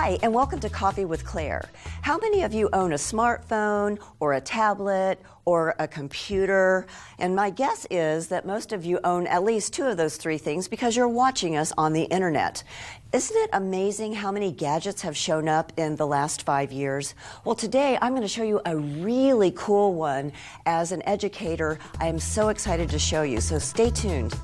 Hi, and welcome to Coffee with Claire. How many of you own a smartphone or a tablet or a computer? And my guess is that most of you own at least two of those three things because you're watching us on the internet. Isn't it amazing how many gadgets have shown up in the last 5 years? Well, today I'm going to show you a really cool one. As an educator, I am so excited to show you, so stay tuned.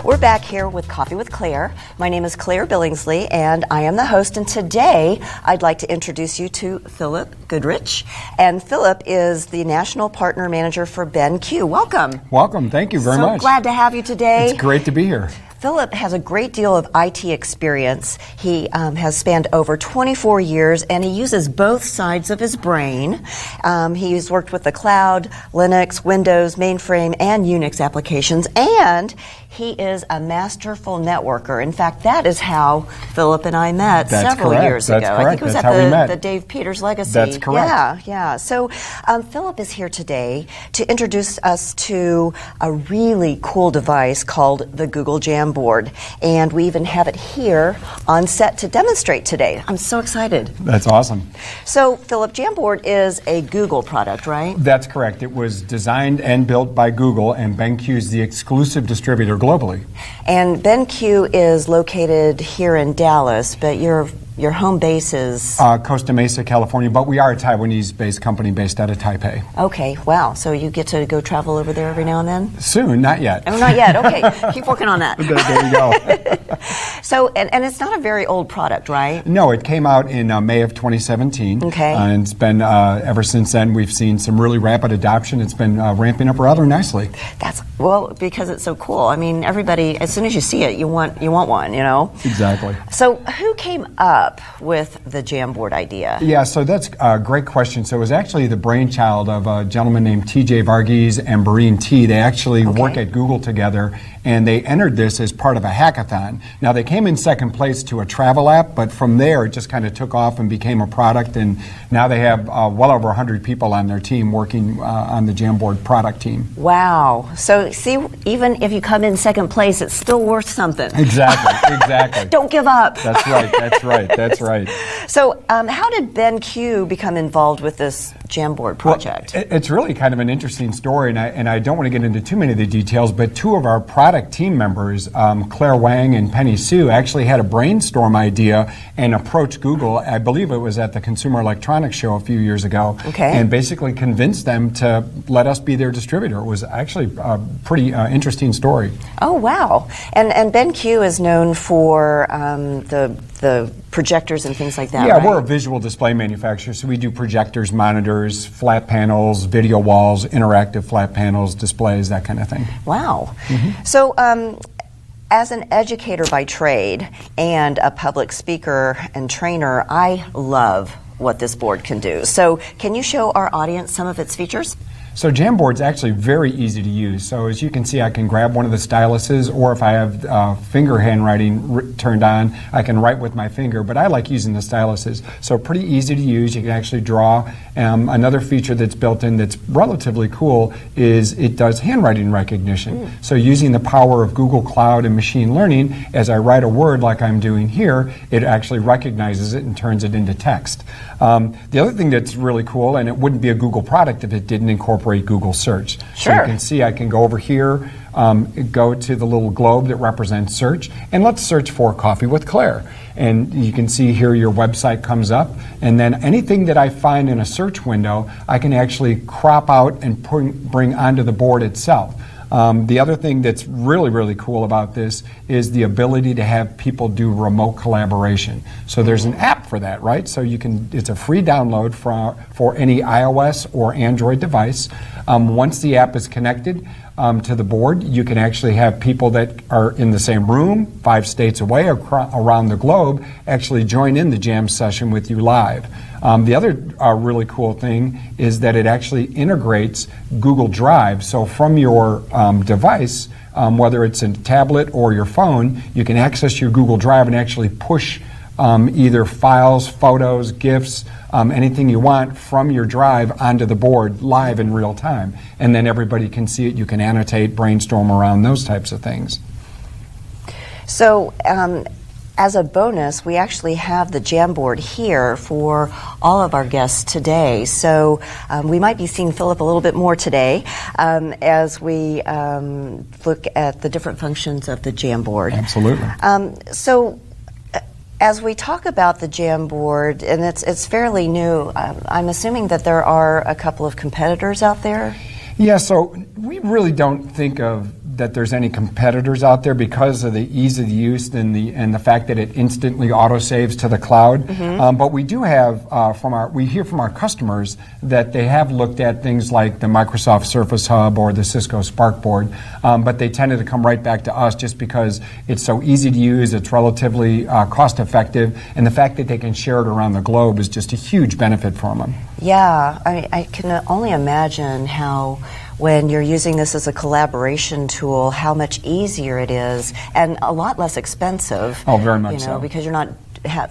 We're back here with Coffee with Claire. My name is Claire Billingsley, and I am the host. And today, I'd like to introduce you to Philip Goodrich. And Philip is the National Partner Manager for BenQ. Welcome. Welcome. Thank you very much. So glad to have you today. It's great to be here. Philip has a great deal of IT experience. He has spanned over 24 years, and he uses both sides of his brain. He's worked with the cloud, Linux, Windows, mainframe, and Unix applications, and he is a masterful networker. In fact, that is how Philip and I met several years ago. I think it was at the Dave Peters Legacy. That's correct. Yeah. So Philip is here today to introduce us to a really cool device called the Google Jamboard. And we even have it here on set to demonstrate today. I'm so excited. That's awesome. So, Philip, Jamboard is a Google product, right? That's correct. It was designed and built by Google, and BenQ is the exclusive distributor globally. And BenQ is located here in Dallas, but your home base is? Costa Mesa, California, but we are a Taiwanese-based company based out of Taipei. Okay, wow. So you get to go travel over there every now and then? Soon, not yet. Oh, not yet. Okay, keep working on that. There you go. So, and it's not a very old product, right? No, it came out in May of 2017. Okay. And it's been, ever since then, we've seen some really rapid adoption. It's been ramping up rather nicely. Well, because it's so cool. I mean, everybody, as soon as you see it, you want one, you know? Exactly. So who came up with the Jamboard idea? Yeah, so that's a great question. So it was actually the brainchild of a gentleman named T.J. Varghese and Bareen T. They actually work at Google together, and they entered this as part of a hackathon. Now, they came in second place to a travel app, but from there, it just kind of took off and became a product, and now they have well over 100 people on their team working on the Jamboard product team. Wow. So, see, even if you come in second place, it's still worth something. Exactly. Don't give up. That's right. So, how did BenQ become involved with this Jamboard project? Well, it's really kind of an interesting story, and I don't want to get into too many of the details, but two of our product team members, Claire Wang and Penny Sue, actually had a brainstorm idea and approached Google. I believe it was at the Consumer Electronics Show a few years ago, and basically convinced them to let us be their distributor. It was actually a pretty interesting story. Oh, wow. And BenQ is known for the projectors and things like that, Yeah, right? We're a visual display manufacturer, so we do projectors, monitors, flat panels, video walls, interactive flat panels, displays, that kind of thing. Wow. So, as an educator by trade and a public speaker and trainer, I love what this board can do. So, can you show our audience some of its features? So Jamboard's actually very easy to use. So as you can see, I can grab one of the styluses, or if I have finger handwriting turned on, I can write with my finger, but I like using the styluses. So pretty easy to use. You can actually draw. Another feature that's built in that's relatively cool is it does handwriting recognition. So using the power of Google Cloud and machine learning, as I write a word like I'm doing here, it actually recognizes it and turns it into text. The other thing that's really cool, and it wouldn't be a Google product if it didn't incorporate Google search. So you can see I can go over here, go to the little globe that represents search, and let's search for Coffee with Claire. And you can see here your website comes up, and then anything that I find in a search window, I can actually crop out and bring onto the board itself. The other thing that's really cool about this is the ability to have people do remote collaboration. So there's an app for that, right? So it's a free download for any iOS or Android device. Once the app is connected to the board, you can actually have people that are in the same room, 5 states away, around the globe, actually join in the jam session with you live. The other really cool thing is that it actually integrates Google Drive. So from your device, whether it's a tablet or your phone, you can access your Google Drive and actually push either files, photos, GIFs, anything you want from your drive onto the board live in real time. And then everybody can see it. You can annotate, brainstorm around those types of things. So, as a bonus, we actually have the Jamboard here for all of our guests today. So we might be seeing Philip a little bit more today as we look at the different functions of the Jamboard. Absolutely. So as we talk about the Jamboard, and it's fairly new, I'm assuming that there are a couple of competitors out there? Yeah, so we really don't think of that there's any competitors out there because of the ease of the use and the fact that it instantly autosaves to the cloud. But we do have we hear from our customers that they have looked at things like the Microsoft Surface Hub or the Cisco SparkBoard, but they tended to come right back to us just because it's so easy to use, it's relatively cost effective, and the fact that they can share it around the globe is just a huge benefit for them. Yeah, I can only imagine how, when you're using this as a collaboration tool, how much easier it is and a lot less expensive. Oh, very much so. Because you're not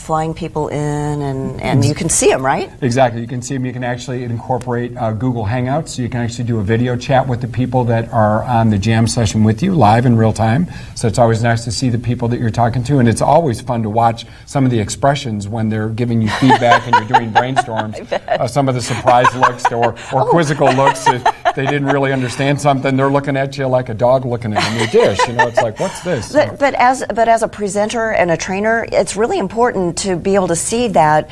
flying people in and you can see them, right? Exactly. You can see them. You can actually incorporate Google Hangouts, so you can actually do a video chat with the people that are on the jam session with you live in real time. So it's always nice to see the people that you're talking to, and it's always fun to watch some of the expressions when they're giving you feedback and you're doing brainstorms. Some of the surprise looks or quizzical looks. If they didn't really understand something, they're looking at you like a dog looking at a new dish. It's like, what's this? But as a presenter and a trainer, it's really important to be able to see that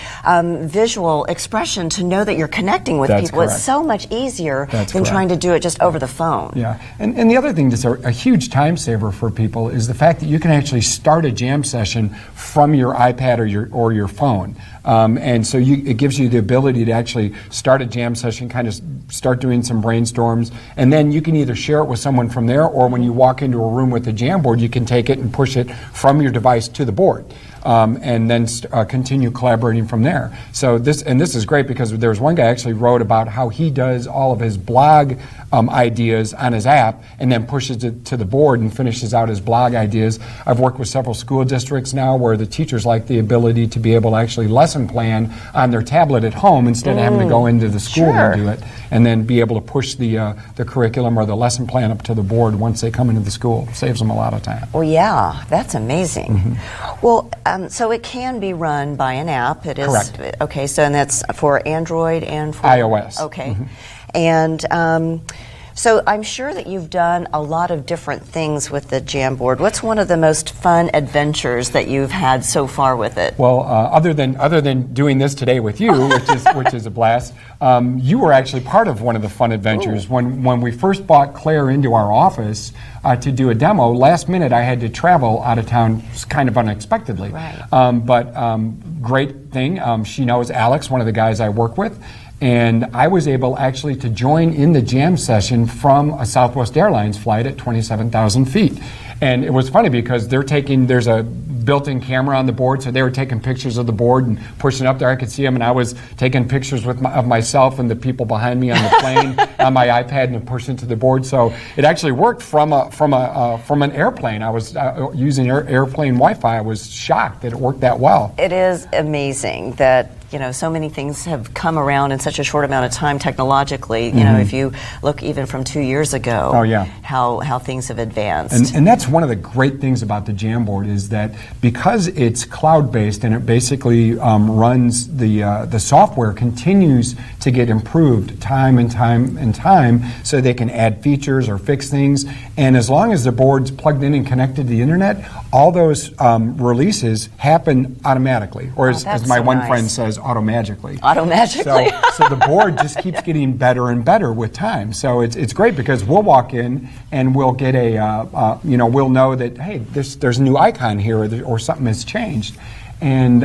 visual expression, to know that you're connecting with That's people. correct. It's so much easier That's than correct. trying to do it just over the phone. Yeah, and the other thing that's a huge time saver for people is the fact that you can actually start a jam session from your iPad or your phone. And so it gives you the ability to actually start a jam session, kind of start doing some brainstorms, and then you can either share it with someone from there, or when you walk into a room with the Jamboard, you can take it and push it from your device to the board. And then continue collaborating from there. So this is great because there was one guy actually wrote about how he does all of his blog ideas on his app and then pushes it to the board and finishes out his blog ideas. I've worked with several school districts now where the teachers like the ability to be able to actually lesson plan on their tablet at home instead of having to go into the school Sure. and do it, and then be able to push the curriculum or the lesson plan up to the board once they come into the school. Saves them a lot of time. Well, yeah, that's amazing. Well, so it can be run by an app. It is Correct. Okay. So and that's for Android and for iOS. Okay, and so I'm sure that you've done a lot of different things with the Jamboard. What's one of the most fun adventures that you've had so far with it? Well, other than doing this today with you, which is a blast, you were actually part of one of the fun adventures. When we first brought Claire into our office to do a demo, last minute I had to travel out of town kind of unexpectedly. Right. But great thing, she knows Alex, one of the guys I work with. And I was able actually to join in the jam session from a Southwest Airlines flight at 27,000 feet. And it was funny because there's a built-in camera on the board, so they were taking pictures of the board and pushing up there. I could see them, and I was taking pictures of myself and the people behind me on the plane on my iPad and pushing to the board. So it actually worked from an airplane. I was using airplane Wi-Fi. I was shocked that it worked that well. It is amazing that so many things have come around in such a short amount of time technologically. If you look even from 2 years ago, Oh, yeah. how things have advanced. And that's one of the great things about the Jamboard is that because it's cloud-based and it basically runs the software continues to get improved time and time, so they can add features or fix things. And as long as the board's plugged in and connected to the internet, all those releases happen automatically, or as that's my so one nice. friend says, automagically. Automagically. So the board just keeps getting better and better with time. So it's great because we'll walk in and we'll get we'll know that, hey, there's a new icon here or something has changed. And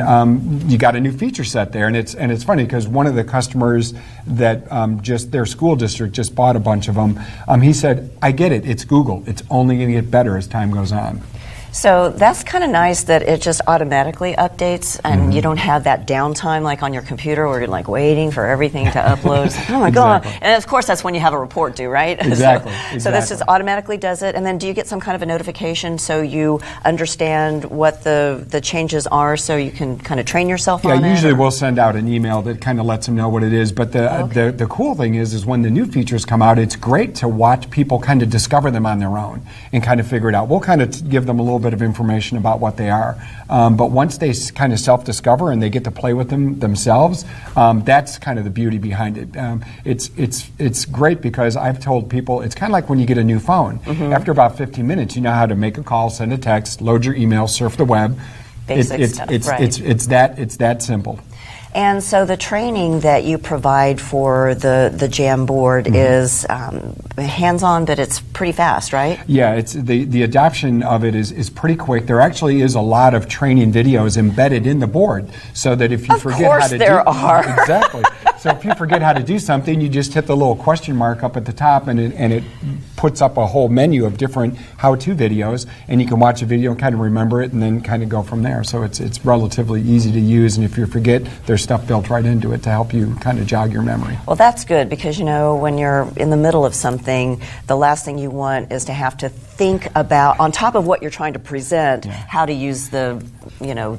you got a new feature set there, and it's funny because one of the customers that just their school district just bought a bunch of them. He said, "I get it. It's Google. It's only going to get better as time goes on." So that's kind of nice that it just automatically updates and you don't have that downtime like on your computer where you're like waiting for everything to upload. It's like, oh my God. Exactly. And of course that's when you have a report due, right? Exactly. So this just automatically does it. And then do you get some kind of a notification so you understand what the changes are so you can kind of train yourself on it? Yeah, usually we'll send out an email that kind of lets them know what it is. But the cool thing is when the new features come out, it's great to watch people kind of discover them on their own and kind of figure it out. We'll kind of give them a little bit bit of information about what they are. But once they kind of self-discover and they get to play with them themselves, that's kind of the beauty behind it. It's great because I've told people it's kind of like when you get a new phone. After about 15 minutes, you know how to make a call, send a text, load your email, surf the web. Basic stuff, right. It's that simple. And so the training that you provide for the Jamboard is hands-on, but it's pretty fast, right? Yeah, it's the adoption of it is pretty quick. There actually is a lot of training videos embedded in the board, so that if you forget how to there are. Exactly. So if you forget how to do something, you just hit the little question mark up at the top, and it puts up a whole menu of different how-to videos, and you can watch a video and kind of remember it, and then kind of go from there. So it's relatively easy to use, and if you forget, there's stuff built right into it to help you kind of jog your memory. Well, that's good because, when you're in the middle of something, the last thing you want is to have to think about, on top of what you're trying to present, how to use the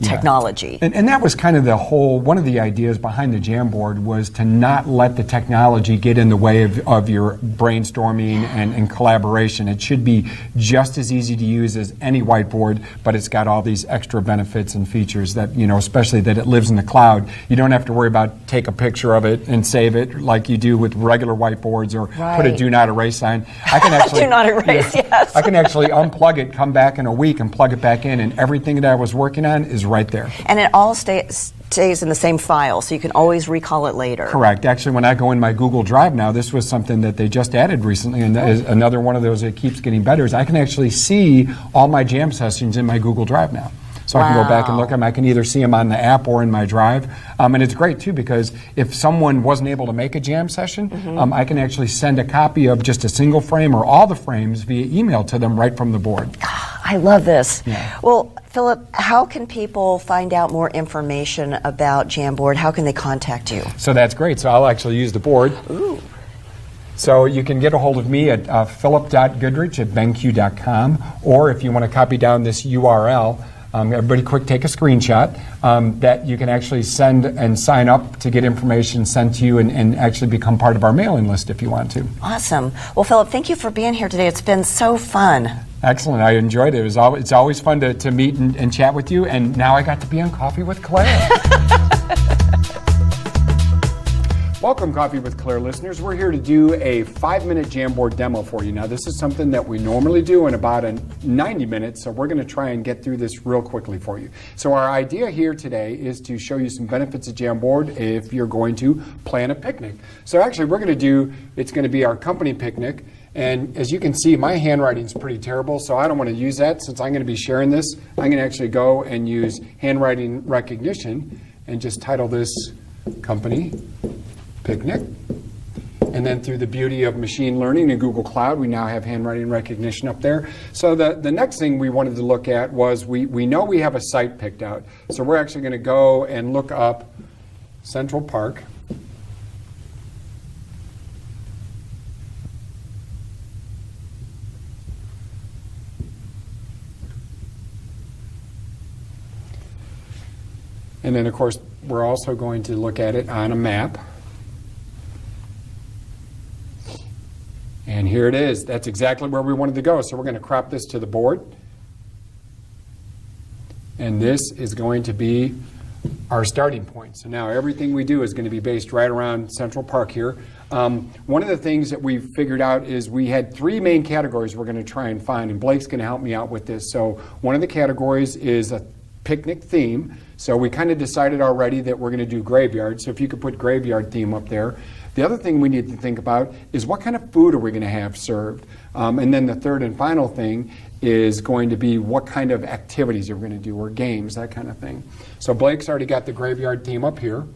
technology. And that was kind of one of the ideas behind the Jamboard was to not let the technology get in the way of your brainstorming and collaboration. It should be just as easy to use as any whiteboard, but it's got all these extra benefits and features that, especially that it lives in the cloud. You don't have to worry about take a picture of it and save it like you do with regular whiteboards or put a do not erase sign. I can actually do not erase, yes. I can actually unplug it, come back in a week and plug it back in, and everything that I was working on is right there. And it all stays in the same file, so you can always recall it later. Correct. Actually, when I go in my Google Drive now, this was something that they just added recently, and that is another one of those that keeps getting better, is I can actually see all my jam sessions in my Google Drive now. So I can go back and look at them. I can either see them on the app or in my Drive. And it's great, too, because if someone wasn't able to make a jam session, I can actually send a copy of just a single frame or all the frames via email to them right from the board. I love this. Yeah. Well, Philip, how can people find out more information about Jamboard? How can they contact you? So that's great. So I'll actually use the board. Ooh. So you can get a hold of me at philip.goodrich@benq.com, or if you want to copy down this URL, everybody quick take a screenshot that you can actually send and sign up to get information sent to you and actually become part of our mailing list if you want to. Awesome. Well, Philip, thank you for being here today. It's been so fun. Excellent. I enjoyed it. It's always fun to meet and chat with you, and now I got to be on Coffee with Claire. Welcome, Coffee with Claire listeners. We're here to do a 5-minute Jamboard demo for you. Now, this is something that we normally do in about 90 minutes, so we're going to try and get through this real quickly for you. So our idea here today is to show you some benefits of Jamboard if you're going to plan a picnic. So actually, it's going to be our company picnic. And as you can see, my handwriting's pretty terrible, so I don't want to use that. Since I'm going to be sharing this, I'm going to actually go and use handwriting recognition and just title this Company Picnic. And then through the beauty of machine learning in Google Cloud, we now have handwriting recognition up there. So the next thing we wanted to look at was we know we have a site picked out. So we're actually going to go and look up Central Park. And then, of course, we're also going to look at it on a map. And here it is. That's exactly where we wanted to go. So we're going to crop this to the board. And this is going to be our starting point. So now everything we do is going to be based right around Central Park here. One of the things that we've figured out is we had 3 main categories we're going to try and find, and Blake's going to help me out with this. So one of the categories is a picnic theme. So we kind of decided already that we're going to do graveyard. So if you could put graveyard theme up there. The other thing we need to think about is what kind of food are we going to have served? And then the third and final thing is going to be what kind of activities are we going to do, or games, that kind of thing. So Blake's already got the graveyard theme up here.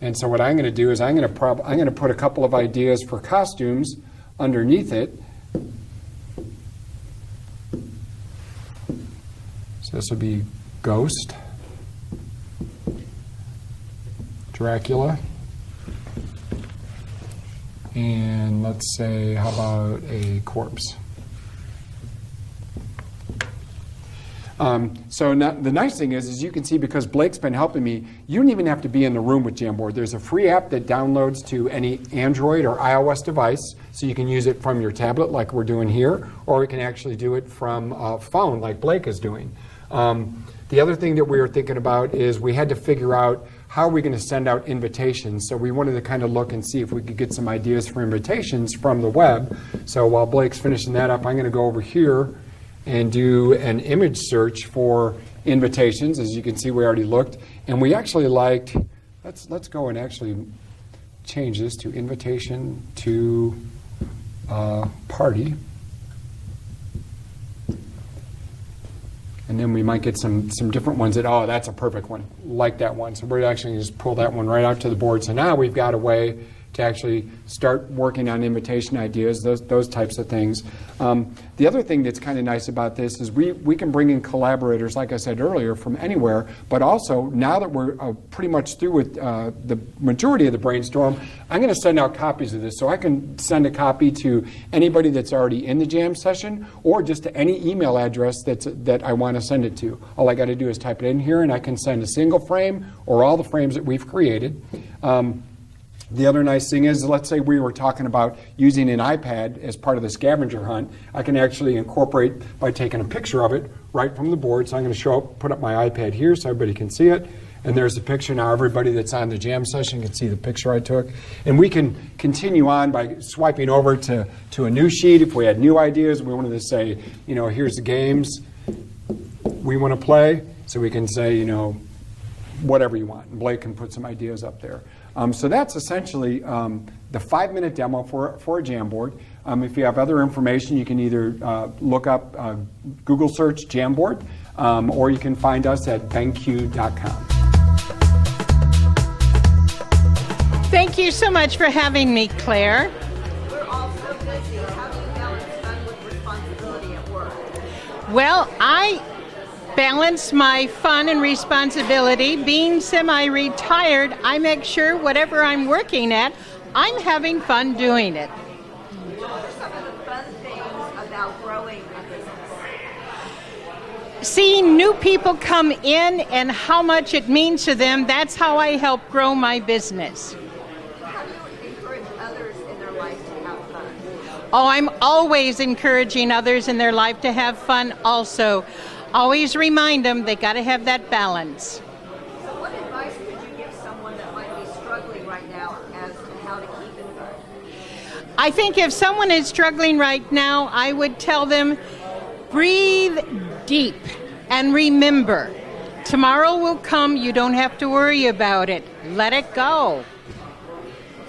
And so what I'm going to do is I'm going to put a couple of ideas for costumes underneath it. So this will be Ghost, Dracula, and let's say, how about a corpse? The nice thing is you can see, because Blake's been helping me, you don't even have to be in the room with Jamboard. There's a free app that downloads to any Android or iOS device, so you can use it from your tablet like we're doing here, or you can actually do it from a phone like Blake is doing. The other thing that we were thinking about is we had to figure out how are we going to send out invitations. So we wanted to kind of look and see if we could get some ideas for invitations from the web. So while Blake's finishing that up, I'm going to go over here and do an image search for invitations. As you can see, we already looked, and we actually liked, let's go and actually change this to invitation to party. And then we might get some different ones that, oh, that's a perfect one, like that one. So we're actually going to just pull that one right out to the board. So now we've got a way to actually start working on invitation ideas, those types of things. The other thing that's kind of nice about this is we can bring in collaborators, like I said earlier, from anywhere, but also now that we're pretty much through with the majority of the brainstorm, I'm going to send out copies of this. So I can send a copy to anybody that's already in the jam session, or just to any email address that I want to send it to. All I got to do is type it in here, and I can send a single frame or all the frames that we've created. The other nice thing is, let's say we were talking about using an iPad as part of the scavenger hunt. I can actually incorporate by taking a picture of it right from the board. So I'm going to put up my iPad here so everybody can see it. And there's the picture. Now everybody that's on the jam session can see the picture I took. And we can continue on by swiping over to a new sheet. If we had new ideas, we wanted to say, here's the games we want to play. So we can say, whatever you want. And Blake can put some ideas up there. So that's essentially the 5-minute demo for a Jamboard. If you have other information, you can either look up Google search Jamboard, or you can find us at BenQ.com. Thank you so much for having me, Claire. We're all so busy. How do you balance fun with responsibility at work? Well, I balance my fun and responsibility. Being semi-retired, I make sure whatever I'm working at, I'm having fun doing it. What are some of the fun things about growing a business? Seeing new people come in and how much it means to them, that's how I help grow my business. How do you encourage others in their life to have fun? Oh, I'm always encouraging others in their life to have fun also. Always remind them they got to have that balance. So what advice could you give someone that might be struggling right now as to how to keep it fun? I think if someone is struggling right now, I would tell them, breathe deep and remember, tomorrow will come. You don't have to worry about it. Let it go.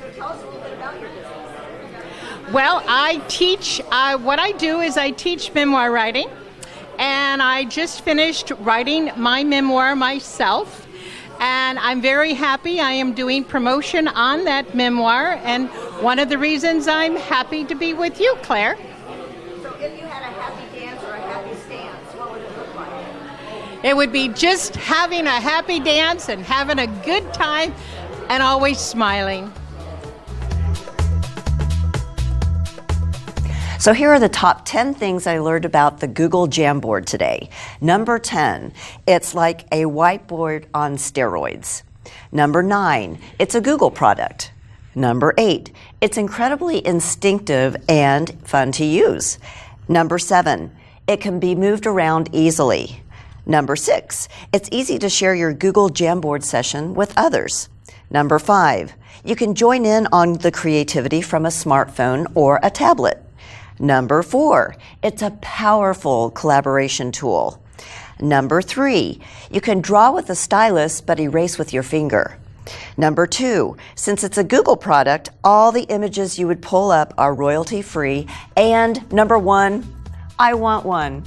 So tell us a little bit about your business. Well, I teach, what I do is I teach memoir writing. And I just finished writing my memoir myself, and I'm very happy. I am doing promotion on that memoir, and one of the reasons I'm happy to be with you, Claire. So if you had a happy dance or a happy stance, what would it look like? It would be just having a happy dance and having a good time and always smiling. So here are the top 10 things I learned about the Google Jamboard today. Number 10, it's like a whiteboard on steroids. Number 9, it's a Google product. Number 8, it's incredibly instinctive and fun to use. Number 7, it can be moved around easily. Number 6, it's easy to share your Google Jamboard session with others. Number 5, you can join in on the creativity from a smartphone or a tablet. Number 4, it's a powerful collaboration tool. Number 3, you can draw with a stylus but erase with your finger. Number 2, since it's a Google product, all the images you would pull up are royalty-free. And number 1, I want one.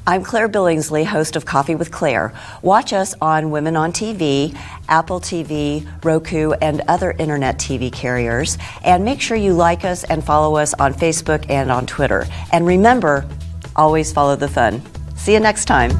I'm Claire Billingsley, host of Coffee with Claire. Watch us on Women on TV, Apple TV, Roku, and other internet TV carriers. And make sure you like us and follow us on Facebook and on Twitter. And remember, always follow the fun. See you next time.